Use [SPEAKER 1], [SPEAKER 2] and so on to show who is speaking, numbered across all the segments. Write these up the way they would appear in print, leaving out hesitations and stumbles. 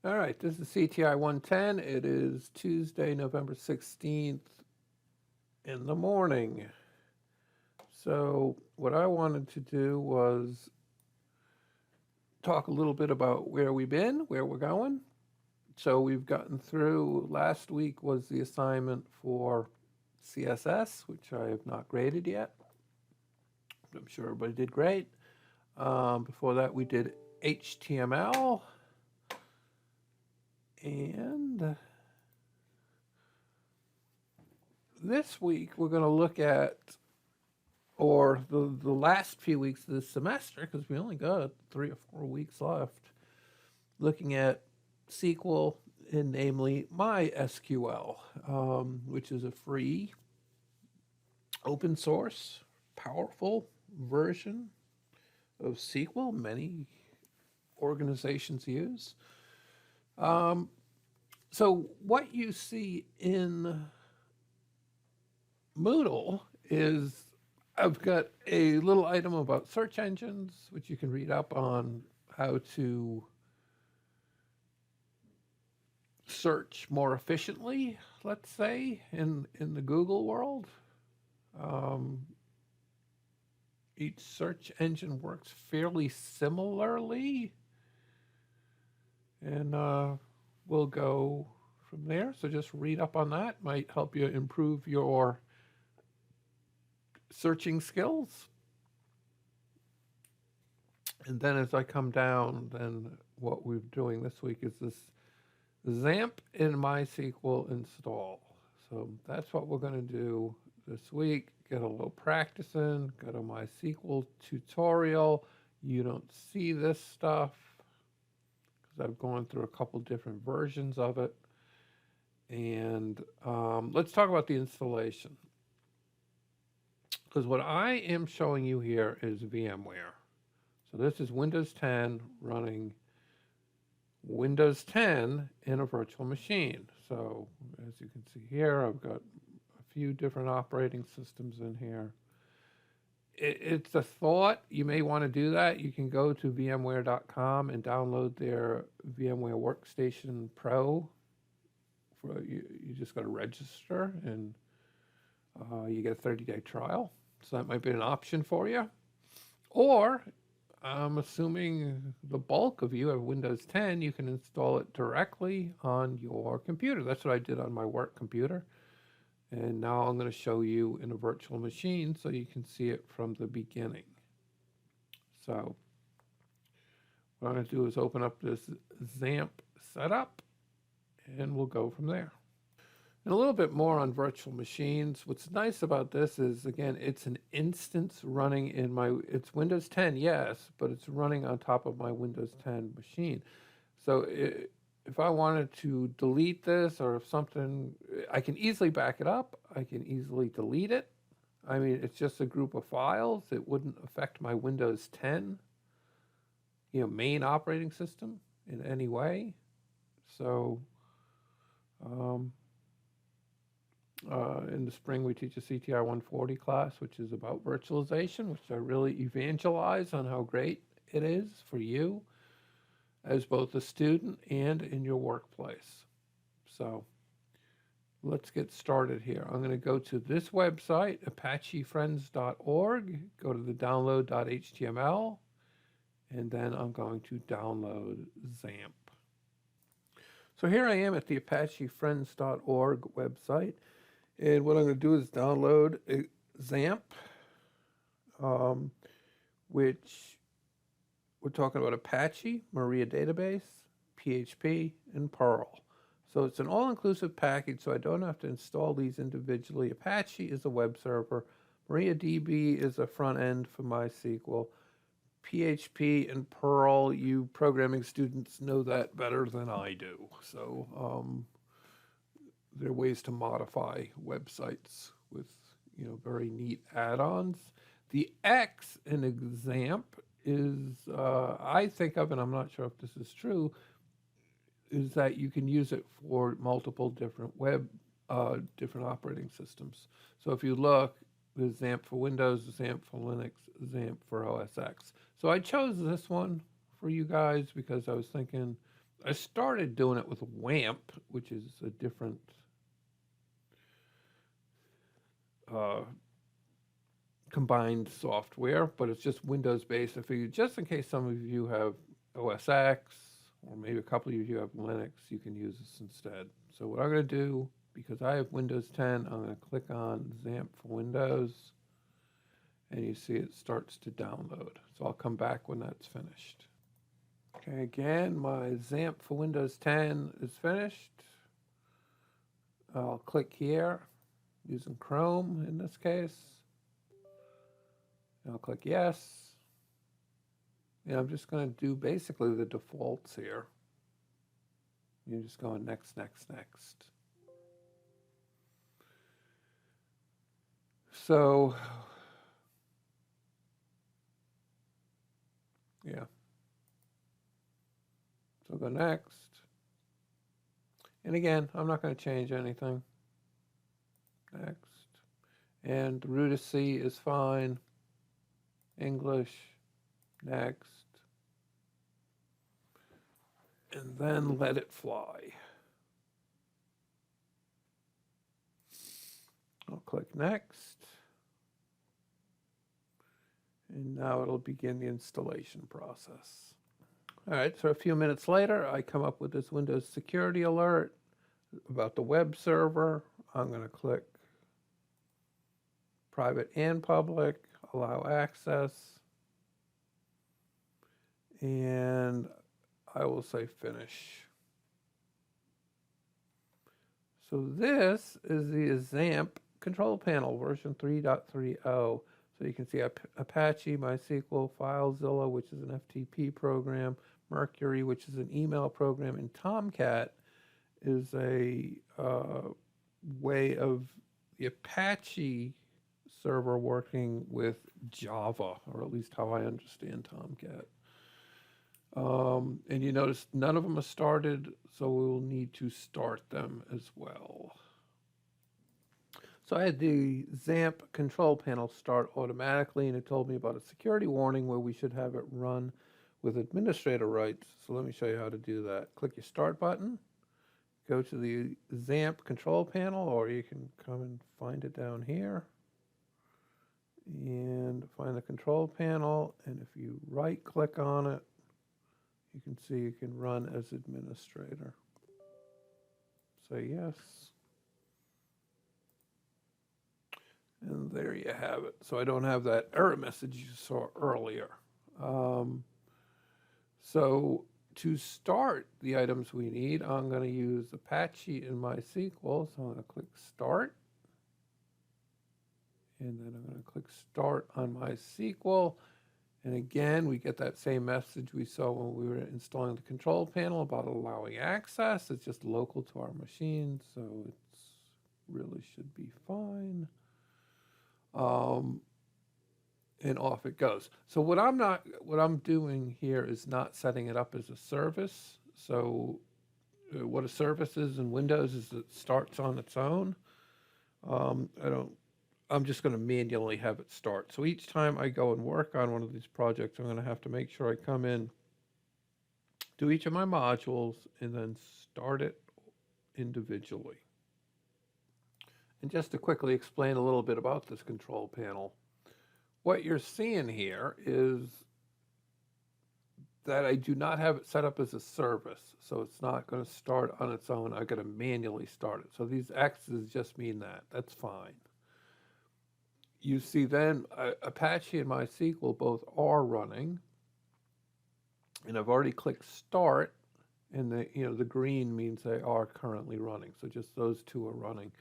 [SPEAKER 1] All right, this is CTI 110. It is Tuesday, November 16th in the morning. So, what I wanted to do was talk a little bit about where we've been, where we're going. So, we've gotten through, last week was the assignment for CSS, which I have not graded yet. I'm sure everybody did great. Before that, we did HTML. And this week, we're going to look at, or the last few weeks of this semester, because we only got 3 or 4 weeks left, looking at SQL and namely MySQL, which is a free, open source, powerful version of SQL many organizations use. So what you see in Moodle is I've got a little item about search engines, which you can read up on how to search more efficiently, let's say, in the Google world. Um, each search engine works fairly similarly, and we'll go from there. So just read up on that. Might help you improve your searching skills. And then as I come down, then what we're doing this week is this XAMPP in MySQL install. So that's what we're going to do this week. Get a little practice in, go to MySQL tutorial. You don't see this stuff because I've gone through a couple different versions of it. And let's talk about the installation. Because what I am showing you here is VMware. So this is Windows 10 running Windows 10 in a virtual machine. So as you can see here, I've got a few different operating systems in here. It's a thought. You may want to do that. You can go to VMware.com and download their VMware Workstation Pro. You just got to register and you get a 30-day trial. So that might be an option for you. Or I'm assuming the bulk of you have Windows 10, you can install it directly on your computer. That's what I did on my work computer. And now I'm going to show you in a virtual machine so you can see it from the beginning. So what I'm going to do is open up this XAMPP setup and we'll go from there. And a little bit more on virtual machines. What's nice about this is, again, it's an instance running in it's Windows 10, yes, but it's running on top of my Windows 10 machine. So if I wanted to delete this or if something, I can easily back it up. I can easily delete it. I mean, it's just a group of files. It wouldn't affect my Windows 10, main operating system in any way. So, in the spring, we teach a CTI 140 class, which is about virtualization, which I really evangelize on how great it is for you as both a student and in your workplace. So let's get started here. I'm going to go to this website, apachefriends.org, go to the download.html, and then I'm going to download XAMPP. So here I am at the apachefriends.org website. And what I'm going to do is download XAMPP, which we're talking about Apache, Maria Database, PHP, and Perl. So it's an all-inclusive package, so I don't have to install these individually. Apache is a web server. MariaDB is a front end for MySQL. PHP and Perl, you programming students know that better than I do. So there are ways to modify websites with, very neat add-ons. The X in XAMPP is, I think of, and I'm not sure if this is true, is that you can use it for multiple different different operating systems. So if you look, there's XAMPP for Windows, XAMPP for Linux, XAMPP for OS X. So I chose this one for you guys because I was thinking I started doing it with XAMPP, which is a different combined software, but it's just Windows based. I figured just in case some of you have OS X, or maybe a couple of you have Linux, you can use this instead. So what I'm going to do, because I have Windows 10, I'm going to click on XAMPP for Windows, and you see it starts to download. So I'll come back when that's finished. Okay, again, my XAMPP for Windows 10 is finished. I'll click here, using Chrome in this case. And I'll click yes. And I'm just going to do basically the defaults here. You're just going next, next, next. So, yeah. So go next. And again, I'm not going to change anything. Next. And the root of C is fine. English. Next. And then let it fly. I'll click next. And now it'll begin the installation process. All right, so a few minutes later, I come up with this Windows security alert about the web server. I'm going to click private and public, allow access, and I will say finish. So this is the XAMPP control panel version 3.30. So you can see Apache, MySQL, FileZilla, which is an FTP program, Mercury, which is an email program, and Tomcat is a way of the Apache server working with Java, or at least how I understand Tomcat. And you notice none of them are started, so we will need to start them as well. So I had the XAMPP control panel start automatically, and it told me about a security warning where we should have it run with administrator rights. So let me show you how to do that. Click your start button, go to the XAMPP control panel, or you can come and find it down here. And find the control panel, and if you right click on it, you can see you can run as administrator. Say yes. And there you have it. So I don't have that error message you saw earlier. So to start the items we need, I'm going to use Apache in MySQL. So I'm going to click Start. And then I'm going to click Start on MySQL. And again, we get that same message we saw when we were installing the control panel about allowing access. It's just local to our machine, so it really should be fine. And off it goes. So what I'm doing here is not setting it up as a service. So what a service is in Windows is it starts on its own. I'm just going to manually have it start. So each time I go and work on one of these projects, I'm going to have to make sure I come in, do each of my modules, and then start it individually. And just to quickly explain a little bit about this control panel, what you're seeing here is that I do not have it set up as a service. So it's not going to start on its own. I'm going to manually start it. So these X's just mean that. That's fine. You see then Apache and MySQL both are running, and I've already clicked start, and the green means they are currently running. So just those two are running.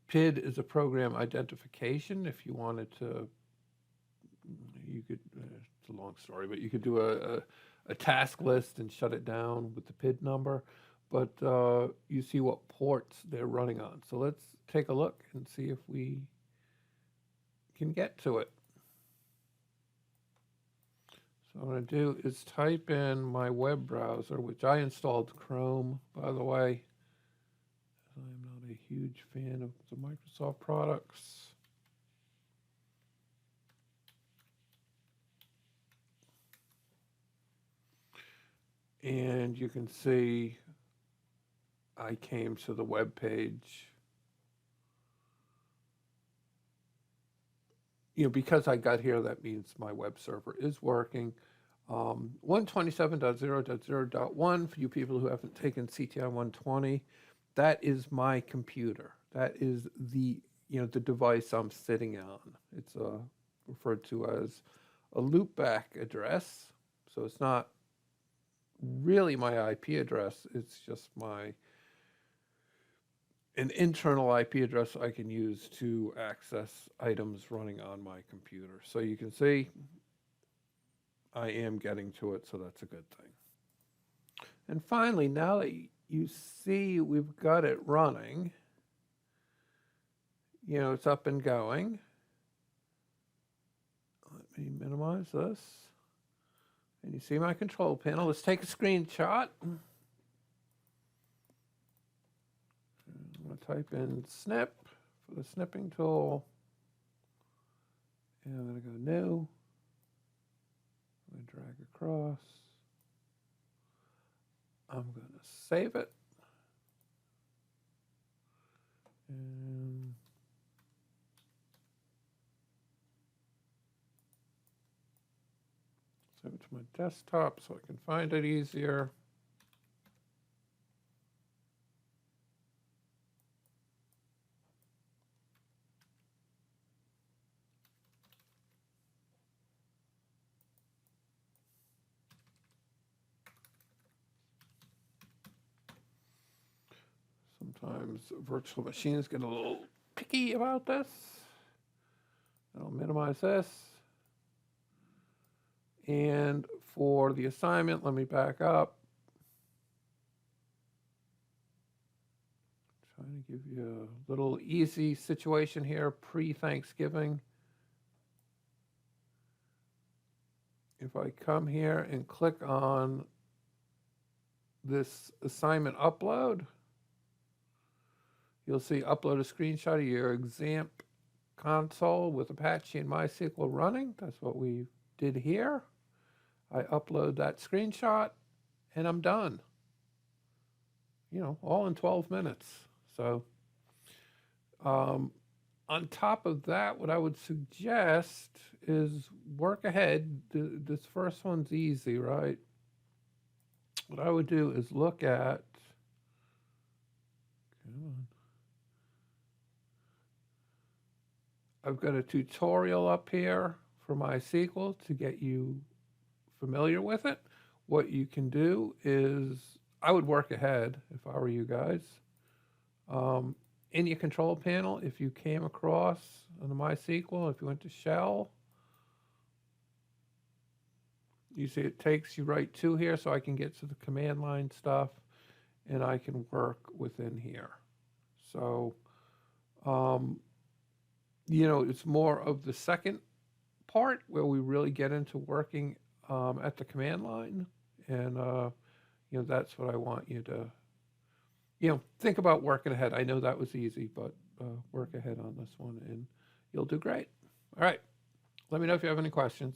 [SPEAKER 1] PID is a program identification. If you wanted to, you could. It's a long story, but you could do a task list and shut it down with the PID number. But you see what ports they're running on. So let's take a look and see if we can get to it. So what I'm going to do is type in my web browser, which I installed Chrome, by the way. I'm not a huge fan of the Microsoft products. And you can see I came to the web page. Because I got here, that means my web server is working. 127.0.0.1, for you people who haven't taken CTI 120, that is my computer. That is the device I'm sitting on. It's referred to as a loopback address. So it's not really my IP address. It's just an internal IP address I can use to access items running on my computer. So you can see I am getting to it, so that's a good thing. And finally, now that you see we've got it running, it's up and going. Let me minimize this. And you see my control panel. Let's take a screenshot. I'm going to type in snip for the snipping tool. And I'm going to go new. I'm going to drag across. I'm going to save it. And save it to my desktop so I can find it easier. Sometimes virtual machines get a little picky about this. I'll minimize this. And for the assignment, let me back up. Trying to give you a little easy situation here pre-Thanksgiving. If I come here and click on this assignment upload, you'll see upload a screenshot of your XAMPP console with Apache and MySQL running. That's what we did here. I upload that screenshot and I'm done. All in 12 minutes. So on top of that, what I would suggest is work ahead. This first one's easy, right? What I would do is look at, come on. I've got a tutorial up here for MySQL to get you familiar with it. What you can do is, I would work ahead if I were you guys. In your control panel, if you came across on the MySQL, if you went to shell, you see it takes you right to here, so I can get to the command line stuff and I can work within here. So, it's more of the second part where we really get into working at the command line. And, that's what I want you to, think about working ahead. I know that was easy, but work ahead on this one and you'll do great. All right. Let me know if you have any questions.